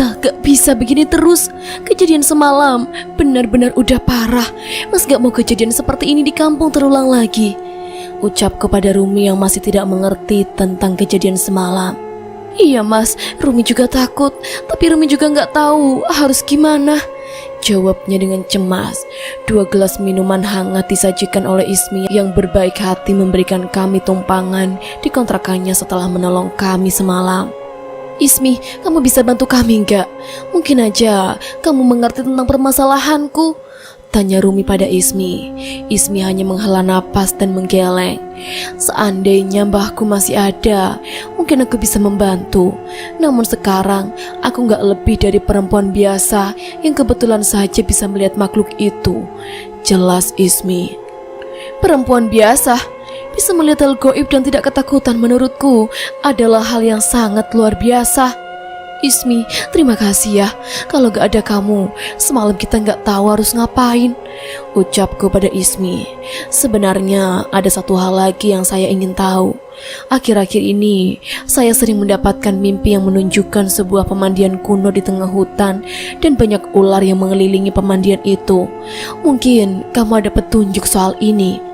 Kita gak bisa begini terus. Kejadian semalam benar-benar udah parah. Mas gak mau kejadian seperti ini di kampung terulang lagi, ucap kepada Rumi yang masih tidak mengerti tentang kejadian semalam. Iya mas, Rumi juga takut, tapi Rumi juga gak tahu harus gimana, jawabnya dengan cemas. 2 gelas minuman hangat disajikan oleh Ismi yang berbaik hati memberikan kami tumpangan di kontrakannya setelah menolong kami semalam. Ismi, kamu bisa bantu kami enggak? Mungkin aja kamu mengerti tentang permasalahanku, tanya Rumi pada Ismi. Ismi hanya menghela napas dan menggeleng. Seandainya mbahku masih ada, mungkin aku bisa membantu. Namun sekarang aku gak lebih dari perempuan biasa yang kebetulan saja bisa melihat makhluk itu, jelas Ismi. Perempuan biasa bisa melihat hal gaib dan tidak ketakutan menurutku adalah hal yang sangat luar biasa. Ismi, terima kasih ya. Kalau gak ada kamu, semalam kita gak tahu harus ngapain, ucapku pada Ismi. Sebenarnya ada satu hal lagi yang saya ingin tahu. Akhir-akhir ini saya sering mendapatkan mimpi yang menunjukkan sebuah pemandian kuno di tengah hutan dan banyak ular yang mengelilingi pemandian itu. Mungkin kamu ada petunjuk soal ini.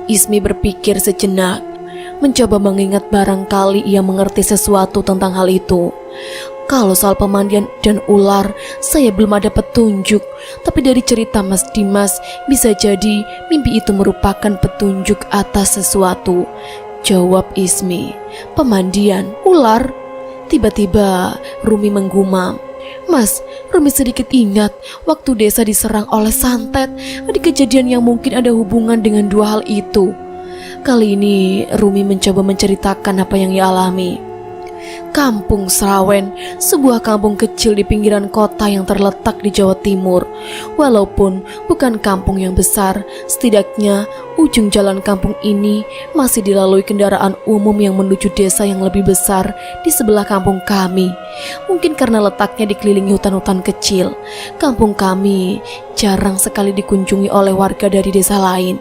Ismi berpikir sejenak, mencoba mengingat barangkali ia mengerti sesuatu tentang hal itu. Kalau soal pemandian dan ular, saya belum ada petunjuk. Tapi dari cerita Mas Dimas, bisa jadi mimpi itu merupakan petunjuk atas sesuatu, jawab Ismi. Pemandian, ular? Tiba-tiba Rumi menggumam. Mas, Rumi sedikit ingat waktu desa diserang oleh santet. Ada kejadian yang mungkin ada hubungan dengan 2 hal itu. Kali ini Rumi mencoba menceritakan apa yang ia alami. Kampung Srawen, sebuah kampung kecil di pinggiran kota yang terletak di Jawa Timur. Walaupun bukan kampung yang besar, setidaknya ujung jalan kampung ini masih dilalui kendaraan umum yang menuju desa yang lebih besar di sebelah kampung kami. Mungkin karena letaknya dikelilingi hutan-hutan kecil, kampung kami jarang sekali dikunjungi oleh warga dari desa lain,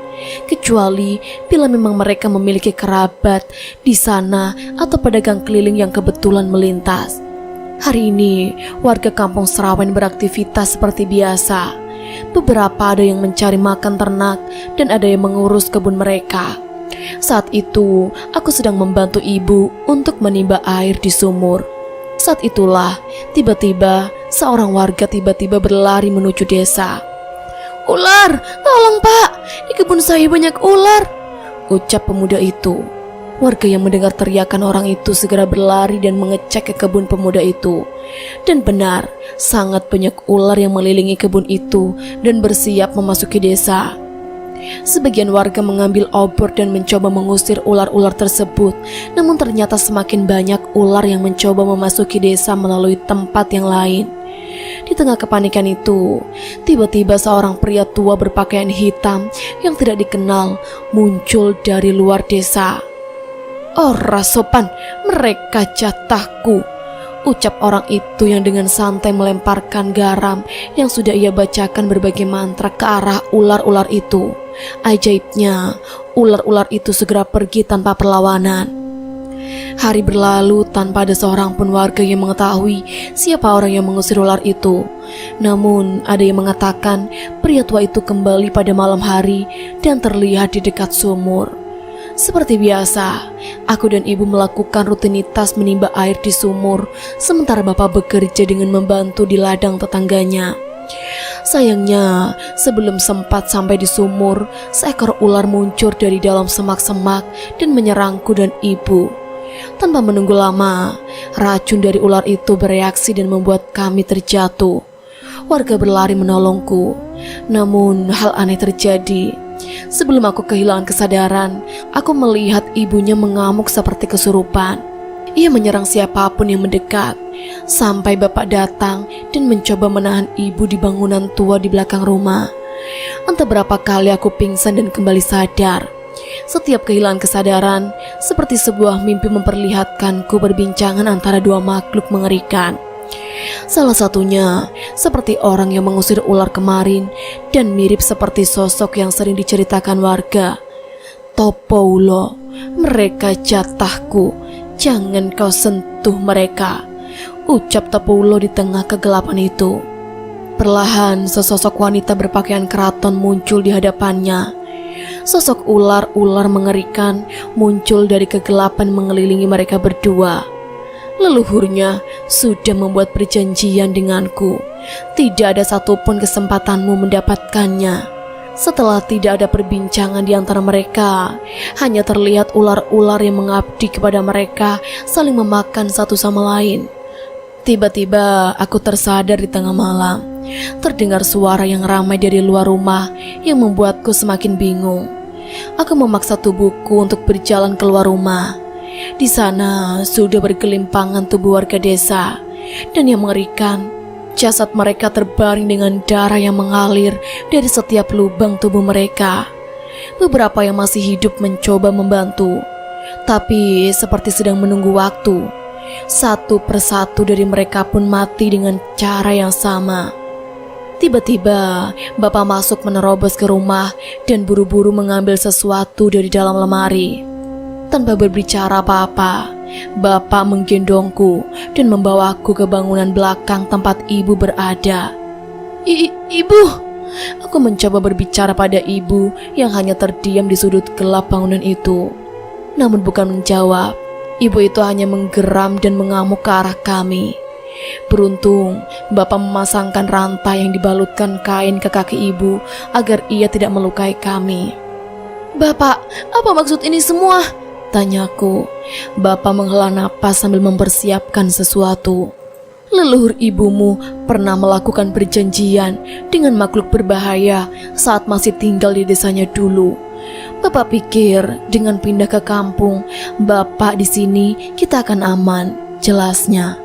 kecuali bila memang mereka memiliki kerabat di sana atau pedagang keliling yang kebetulan melintas. Hari ini warga kampung Srawen beraktivitas seperti biasa. Beberapa ada yang mencari makan ternak dan ada yang mengurus kebun mereka. Saat itu aku sedang membantu ibu untuk menimba air di sumur. Saat itulah tiba-tiba seorang warga tiba-tiba berlari menuju desa. Ular, tolong pak, di kebun saya banyak ular, ucap pemuda itu. Warga yang mendengar teriakan orang itu segera berlari dan mengecek ke kebun pemuda itu. Dan benar, sangat banyak ular yang mengelilingi kebun itu dan bersiap memasuki desa. Sebagian warga mengambil obor dan mencoba mengusir ular-ular tersebut. Namun ternyata semakin banyak ular yang mencoba memasuki desa melalui tempat yang lain. Di tengah kepanikan itu, tiba-tiba seorang pria tua berpakaian hitam yang tidak dikenal muncul dari luar desa. Ora sopan, mereka jatahku, ucap orang itu yang dengan santai melemparkan garam yang sudah ia bacakan berbagai mantra ke arah ular-ular itu. Ajaibnya, ular-ular itu segera pergi tanpa perlawanan. Hari berlalu tanpa ada seorang pun warga yang mengetahui siapa orang yang mengusir ular itu. Namun ada yang mengatakan pria tua itu kembali pada malam hari dan terlihat di dekat sumur. Seperti biasa, aku dan ibu melakukan rutinitas menimba air di sumur, sementara bapak bekerja dengan membantu di ladang tetangganya. Sayangnya, sebelum sempat sampai di sumur, seekor ular muncul dari dalam semak-semak dan menyerangku dan ibu. Tanpa menunggu lama, racun dari ular itu bereaksi dan membuat kami terjatuh. Warga berlari menolongku, namun hal aneh terjadi. Sebelum aku kehilangan kesadaran, aku melihat ibunya mengamuk seperti kesurupan. Ia menyerang siapapun yang mendekat, sampai bapak datang dan mencoba menahan ibu di bangunan tua di belakang rumah. Entah berapa kali aku pingsan dan kembali sadar. Setiap kehilangan kesadaran, seperti sebuah mimpi memperlihatkanku berbincangan antara 2 makhluk mengerikan. Salah satunya seperti orang yang mengusir ular kemarin dan mirip seperti sosok yang sering diceritakan warga. Topoulo, mereka jatahku, jangan kau sentuh mereka, ucap Tepulo di tengah kegelapan itu. Perlahan sesosok wanita berpakaian keraton muncul di hadapannya. Sosok ular-ular mengerikan muncul dari kegelapan mengelilingi mereka berdua. Leluhurnya sudah membuat perjanjian denganku. Tidak ada satupun kesempatanmu mendapatkannya. Setelah tidak ada perbincangan di antara mereka, hanya terlihat ular-ular yang mengabdi kepada mereka saling memakan satu sama lain. Tiba-tiba aku tersadar di tengah malam. Terdengar suara yang ramai dari luar rumah yang membuatku semakin bingung. Aku memaksa tubuhku untuk berjalan keluar rumah. Di sana sudah bergelimpangan tubuh warga desa, dan yang mengerikan, jasad mereka terbaring dengan darah yang mengalir dari setiap lubang tubuh mereka. Beberapa yang masih hidup mencoba membantu, tapi seperti sedang menunggu waktu. Satu persatu dari mereka pun mati dengan cara yang sama. Tiba-tiba bapak masuk menerobos ke rumah dan buru-buru mengambil sesuatu dari dalam lemari. Tanpa berbicara apa-apa, bapak menggendongku dan membawaku ke bangunan belakang tempat ibu berada. Ibu, aku mencoba berbicara pada ibu yang hanya terdiam di sudut gelap bangunan itu. Namun bukan menjawab, ibu itu hanya menggeram dan mengamuk ke arah kami. Beruntung, bapak memasangkan rantai yang dibalutkan kain ke kaki ibu agar ia tidak melukai kami. "Bapak, apa maksud ini semua?" tanyaku. Bapak menghela napas sambil mempersiapkan sesuatu. "Leluhur ibumu pernah melakukan perjanjian dengan makhluk berbahaya saat masih tinggal di desanya dulu. Bapak pikir dengan pindah ke kampung, bapak di sini kita akan aman," jelasnya.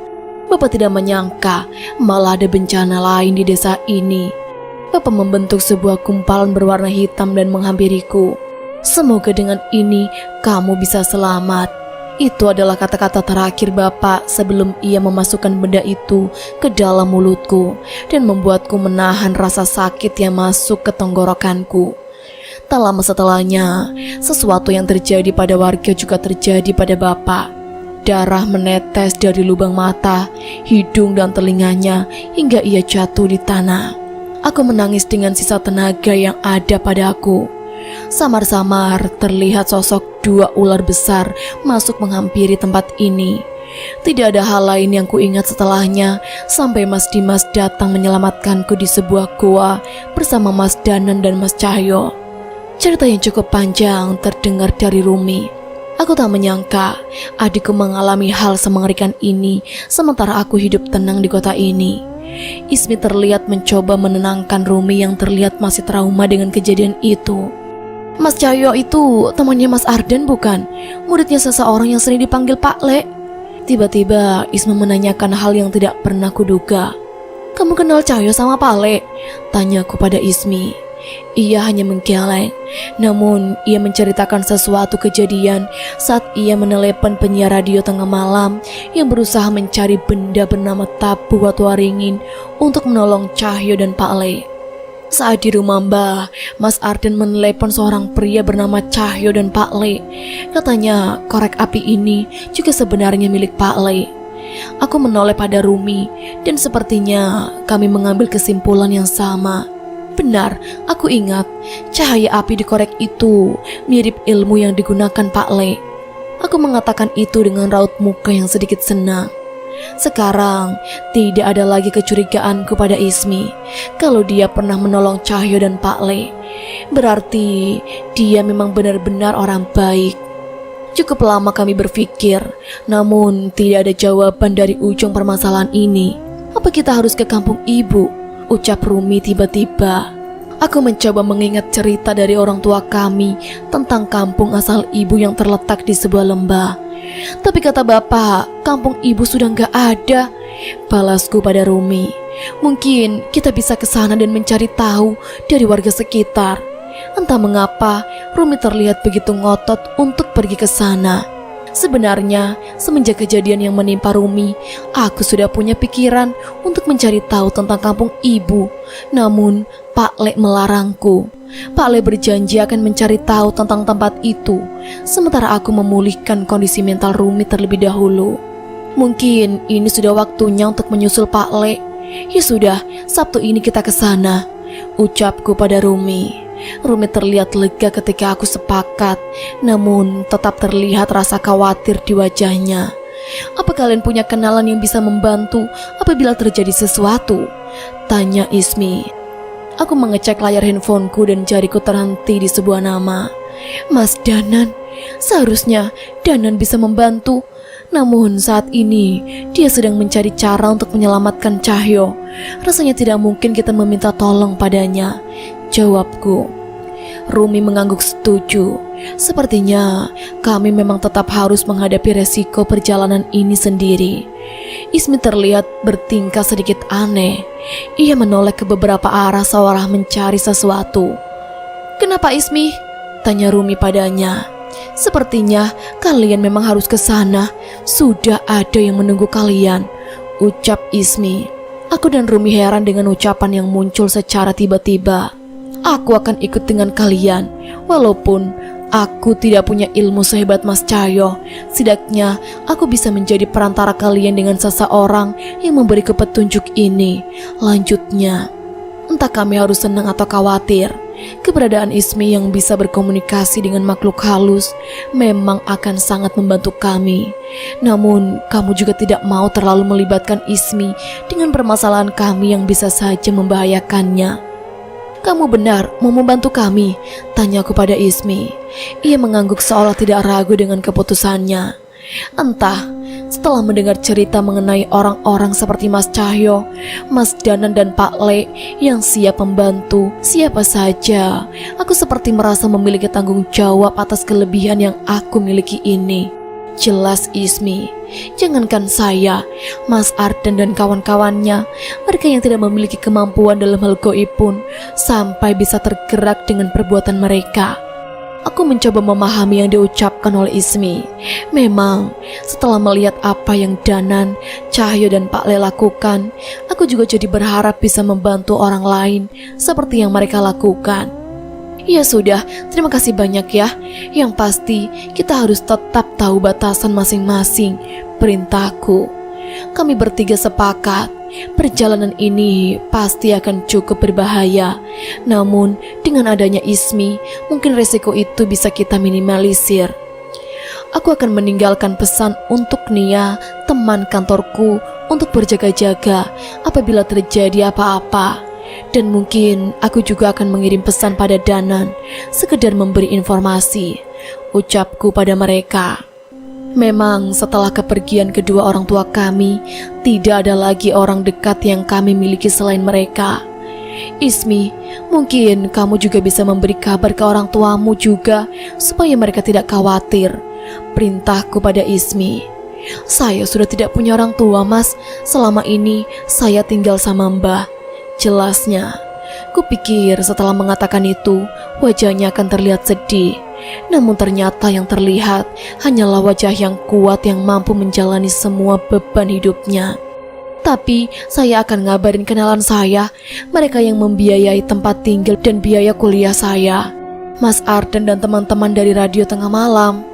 Bapak tidak menyangka malah ada bencana lain di desa ini. Bapak membentuk sebuah gumpalan berwarna hitam dan menghampiriku. "Semoga dengan ini kamu bisa selamat." Itu adalah kata-kata terakhir bapak sebelum ia memasukkan benda itu ke dalam mulutku dan membuatku menahan rasa sakit yang masuk ke tenggorokanku. Tak lama setelahnya, sesuatu yang terjadi pada warga juga terjadi pada bapak. Darah menetes dari lubang mata, hidung dan telinganya hingga ia jatuh di tanah. Aku menangis dengan sisa tenaga yang ada padaku. Samar-samar terlihat sosok dua ular besar masuk menghampiri tempat ini. Tidak ada hal lain yang kuingat setelahnya sampai Mas Dimas datang menyelamatkanku di sebuah goa bersama Mas Danan dan Mas Cahyo. Cerita yang cukup panjang terdengar dari Rumi. Aku tak menyangka adikku mengalami hal semengerikan ini sementara aku hidup tenang di kota ini. Ismi terlihat mencoba menenangkan Rumi yang terlihat masih trauma dengan kejadian itu. "Mas Cahyo itu temannya Mas Arden bukan? Muridnya seseorang yang sering dipanggil Pak Le." Tiba-tiba Ismi menanyakan hal yang tidak pernah kuduga. "Kamu kenal Cahyo sama Pak Le?" tanyaku pada Ismi. Ia hanya menggeleng, namun ia menceritakan sesuatu kejadian saat ia menelepon penyiar radio tengah malam yang berusaha mencari benda bernama tabu atau waringin untuk menolong Cahyo dan Pak Le. Saat di rumah Mbah, Mas Arden menelepon seorang pria bernama Cahyo dan Pak Le. Katanya korek api ini juga sebenarnya milik Pak Le. Aku menoleh pada Rumi dan sepertinya kami mengambil kesimpulan yang sama. Benar, aku ingat cahaya api di korek itu mirip ilmu yang digunakan Pak Le. Aku mengatakan itu dengan raut muka yang sedikit senang. Sekarang tidak ada lagi kecurigaanku pada Ismi kalau dia pernah menolong Cahyo dan Pak Le. Berarti dia memang benar-benar orang baik. Cukup lama kami berpikir, namun tidak ada jawaban dari ujung permasalahan ini. "Apa kita harus ke kampung ibu?" ucap Rumi tiba-tiba. Aku mencoba mengingat cerita dari orang tua kami tentang kampung asal ibu yang terletak di sebuah lembah. Tapi kata bapak, kampung ibu sudah gak ada. Balasku pada Rumi. Mungkin kita bisa ke sana dan mencari tahu dari warga sekitar. Entah mengapa Rumi terlihat begitu ngotot untuk pergi ke sana. Sebenarnya, semenjak kejadian yang menimpa Rumi, aku sudah punya pikiran untuk mencari tahu tentang kampung ibu. Namun, Pak Le melarangku. Pak Le berjanji akan mencari tahu tentang tempat itu, sementara aku memulihkan kondisi mental Rumi terlebih dahulu. Mungkin ini sudah waktunya untuk menyusul Pak Le. Ya sudah, Sabtu ini kita ke sana, ucapku pada Rumi. Rumi terlihat lega ketika aku sepakat, namun tetap terlihat rasa khawatir di wajahnya. Apa kalian punya kenalan yang bisa membantu apabila terjadi sesuatu? Tanya Ismi. Aku mengecek layar handphoneku dan jariku terhenti di sebuah nama. Mas Danan. Seharusnya Danan bisa membantu. Namun saat ini dia sedang mencari cara untuk menyelamatkan Cahyo. Rasanya tidak mungkin kita meminta tolong padanya, jawabku. Rumi mengangguk setuju. Sepertinya kami memang tetap harus menghadapi resiko perjalanan ini sendiri. Ismi terlihat bertingkah sedikit aneh. Ia menoleh ke beberapa arah seolah mencari sesuatu. Kenapa Ismi? Tanya Rumi padanya. Sepertinya kalian memang harus ke sana. Sudah ada yang menunggu kalian, ucap Ismi. Aku dan Rumi heran dengan ucapan yang muncul secara tiba-tiba. Aku akan ikut dengan kalian, walaupun aku tidak punya ilmu sehebat Mas Cahyo. Setidaknya aku bisa menjadi perantara kalian dengan seseorang yang memberiku petunjuk ini, lanjutnya. Entah kami harus senang atau khawatir, keberadaan Ismi yang bisa berkomunikasi dengan makhluk halus memang akan sangat membantu kami. Namun kamu juga tidak mau terlalu melibatkan Ismi dengan permasalahan kami yang bisa saja membahayakannya. Kamu benar mau membantu kami? Tanyaku pada Ismi. Ia mengangguk seolah tidak ragu dengan keputusannya. Entah, setelah mendengar cerita mengenai orang-orang seperti Mas Cahyo, Mas Danan dan Pak Le yang siap membantu siapa saja, aku seperti merasa memiliki tanggung jawab atas kelebihan yang aku miliki ini. Jelas Ismi, jangankan saya, Mas Arden dan kawan-kawannya, mereka yang tidak memiliki kemampuan dalam hal gaib pun sampai bisa tergerak dengan perbuatan mereka. Aku mencoba memahami yang diucapkan oleh Ismi. Memang, setelah melihat apa yang Danan, Cahyo dan Pak Le lakukan, aku juga jadi berharap bisa membantu orang lain seperti yang mereka lakukan. Ya sudah, terima kasih banyak ya. Yang pasti, kita harus tetap tahu batasan masing-masing, perintahku. Kami bertiga sepakat, perjalanan ini pasti akan cukup berbahaya. Namun dengan adanya Ismi, mungkin resiko itu bisa kita minimalisir. Aku akan meninggalkan pesan untuk Nia, teman kantorku, untuk berjaga-jaga apabila terjadi apa-apa. Dan mungkin aku juga akan mengirim pesan pada Danan, sekedar memberi informasi, ucapku pada mereka. Memang setelah kepergian kedua orang tua kami, tidak ada lagi orang dekat yang kami miliki selain mereka. Ismi, mungkin kamu juga bisa memberi kabar ke orang tuamu juga, supaya mereka tidak khawatir, perintahku pada Ismi. Saya sudah tidak punya orang tua, Mas. Selama ini saya tinggal sama Mbah, jelasnya. Kupikir setelah mengatakan itu, wajahnya akan terlihat sedih. Namun ternyata yang terlihat hanyalah wajah yang kuat yang mampu menjalani semua beban hidupnya. Tapi saya akan ngabarin kenalan saya, mereka yang membiayai tempat tinggal dan biaya kuliah saya, Mas Arden dan teman-teman dari Radio Tengah Malam.